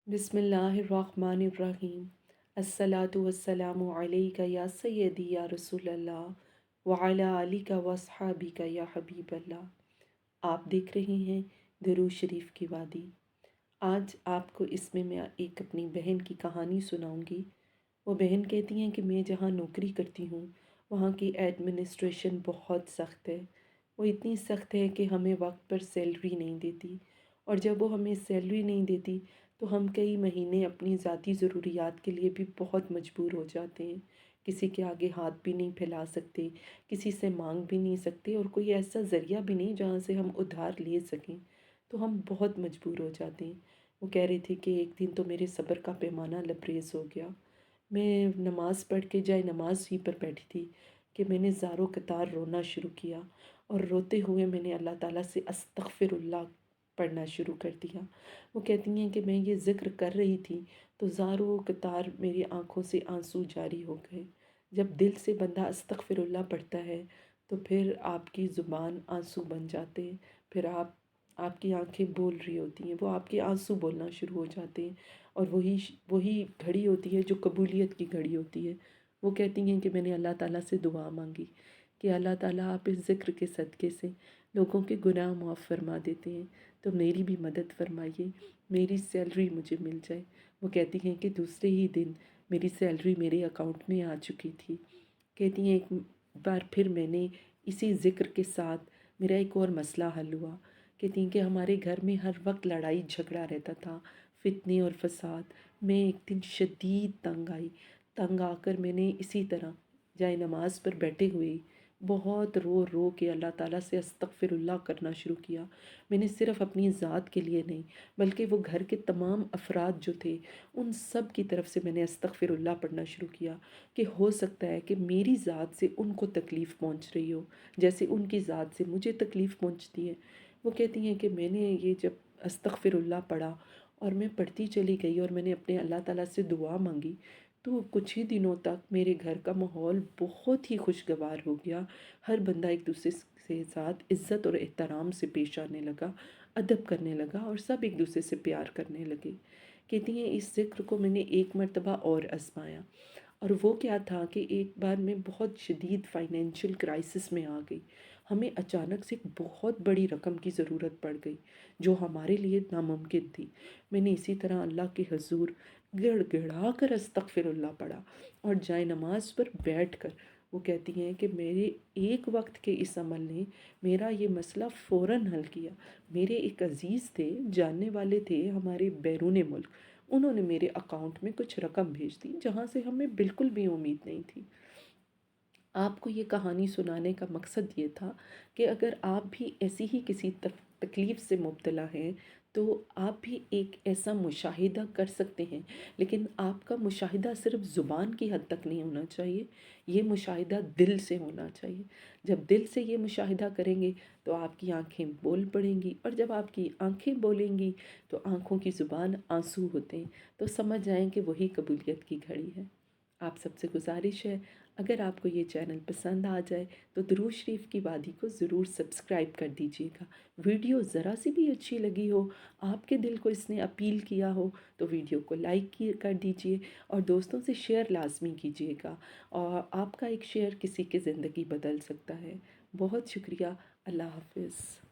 بسم اللہ الرحمن الرحیم۔ الصلاۃ والسلام علیک یا سیدی یا رسول اللہ وعلی آلک واصحابک یا حبیب اللہ۔ آپ دیکھ رہے ہیں درود شریف کی وادی۔ آج آپ کو اس میں ایک اپنی بہن کی کہانی سناؤں گی۔ وہ بہن کہتی ہیں کہ میں جہاں نوکری کرتی ہوں وہاں کی ایڈمنسٹریشن بہت سخت ہے۔ وہ اتنی سخت ہے کہ ہمیں وقت پر سیلری نہیں دیتی، اور جب وہ ہمیں سیلری نہیں دیتی تو ہم کئی مہینے اپنی ذاتی ضروریات کے لیے بھی بہت مجبور ہو جاتے ہیں۔ کسی کے آگے ہاتھ بھی نہیں پھیلا سکتے، کسی سے مانگ بھی نہیں سکتے، اور کوئی ایسا ذریعہ بھی نہیں جہاں سے ہم ادھار لے سکیں، تو ہم بہت مجبور ہو جاتے ہیں۔ وہ کہہ رہے تھے کہ ایک دن تو میرے صبر کا پیمانہ لبریز ہو گیا۔ میں نماز پڑھ کے جائے نماز ہی پر بیٹھی تھی کہ میں نے زار و قطار رونا شروع کیا، اور روتے ہوئے میں نے اللہ تعالیٰ سے استغفر اللہ پڑھنا شروع کر دیا۔ وہ کہتی ہیں کہ میں یہ ذکر کر رہی تھی تو زار و قطار میری آنکھوں سے آنسو جاری ہو گئے۔ جب دل سے بندہ استغفر اللہ پڑھتا ہے تو پھر آپ کی زبان آنسو بن جاتے ہیں، پھر آپ کی آنکھیں بول رہی ہوتی ہیں، وہ آپ کے آنسو بولنا شروع ہو جاتے ہیں، اور وہی گھڑی ہوتی ہے جو قبولیت کی گھڑی ہوتی ہے۔ وہ کہتی ہیں کہ میں نے اللہ تعالیٰ سے دعا مانگی کہ اللہ تعالیٰ آپ اس ذکر کے صدقے سے لوگوں کے گناہ معاف فرما دیتے ہیں تو میری بھی مدد فرمائیے، میری سیلری مجھے مل جائے۔ وہ کہتی ہیں کہ دوسرے ہی دن میری سیلری میرے اکاؤنٹ میں آ چکی تھی۔ کہتی ہیں ایک بار پھر میں نے اسی ذکر کے ساتھ میرا ایک اور مسئلہ حل ہوا۔ کہتی ہیں کہ ہمارے گھر میں ہر وقت لڑائی جھگڑا رہتا تھا، فتنے اور فساد۔ میں ایک دن شدید تنگ آ کر میں نے اسی طرح جائے نماز پر بیٹھے ہوئے بہت رو رو کے اللہ تعالیٰ سے استغفر اللہ کرنا شروع کیا۔ میں نے صرف اپنی ذات کے لیے نہیں بلکہ وہ گھر کے تمام افراد جو تھے ان سب کی طرف سے میں نے استغفر اللہ پڑھنا شروع کیا کہ ہو سکتا ہے کہ میری ذات سے ان کو تکلیف پہنچ رہی ہو جیسے ان کی ذات سے مجھے تکلیف پہنچتی ہے۔ وہ کہتی ہیں کہ میں نے یہ جب استغفر اللہ پڑھا اور میں پڑھتی چلی گئی اور میں نے اپنے اللہ تعالیٰ سے دعا مانگی تو کچھ ہی دنوں تک میرے گھر کا ماحول بہت ہی خوشگوار ہو گیا۔ ہر بندہ ایک دوسرے سے ساتھ عزت اور احترام سے پیش آنے لگا، ادب کرنے لگا، اور سب ایک دوسرے سے پیار کرنے لگے۔ کہتی ہیں اس ذکر کو میں نے ایک مرتبہ اور آزمایا، اور وہ کیا تھا کہ ایک بار میں بہت شدید فائنینشیل کرائسس میں آ گئی۔ ہمیں اچانک سے ایک بہت بڑی رقم کی ضرورت پڑ گئی جو ہمارے لیے ناممکن تھی۔ میں نے اسی طرح اللہ کے حضور گڑ گڑا کر استغفر اللہ پڑھا اور جائے نماز پر بیٹھ کر وہ کہتی ہیں کہ میرے ایک وقت کے اس عمل نے میرا یہ مسئلہ فوراً حل کیا۔ میرے ایک عزیز تھے، جاننے والے تھے ہمارے بیرون ملک، انہوں نے میرے اکاؤنٹ میں کچھ رقم بھیج دی جہاں سے ہمیں بالکل بھی امید نہیں تھی۔ آپ کو یہ کہانی سنانے کا مقصد یہ تھا کہ اگر آپ بھی ایسی ہی کسی تکلیف سے مبتلا ہیں تو آپ بھی ایک ایسا مشاہدہ کر سکتے ہیں، لیکن آپ کا مشاہدہ صرف زبان کی حد تک نہیں ہونا چاہیے، یہ مشاہدہ دل سے ہونا چاہیے۔ جب دل سے یہ مشاہدہ کریں گے تو آپ کی آنکھیں بول پڑیں گی، اور جب آپ کی آنکھیں بولیں گی تو آنکھوں کی زبان آنسو ہوتے ہیں، تو سمجھ جائیں کہ وہی قبولیت کی گھڑی ہے۔ آپ سب سے گزارش ہے اگر آپ کو یہ چینل پسند آ جائے تو درود شریف کی وادی کو ضرور سبسکرائب کر دیجیے گا۔ ویڈیو ذرا سی بھی اچھی لگی ہو، آپ کے دل کو اس نے اپیل کیا ہو تو ویڈیو کو لائک کر دیجیے اور دوستوں سے شیئر لازمی کیجیے گا، اور آپ کا ایک شیئر کسی کی زندگی بدل سکتا ہے۔ بہت شکریہ۔ اللہ حافظ۔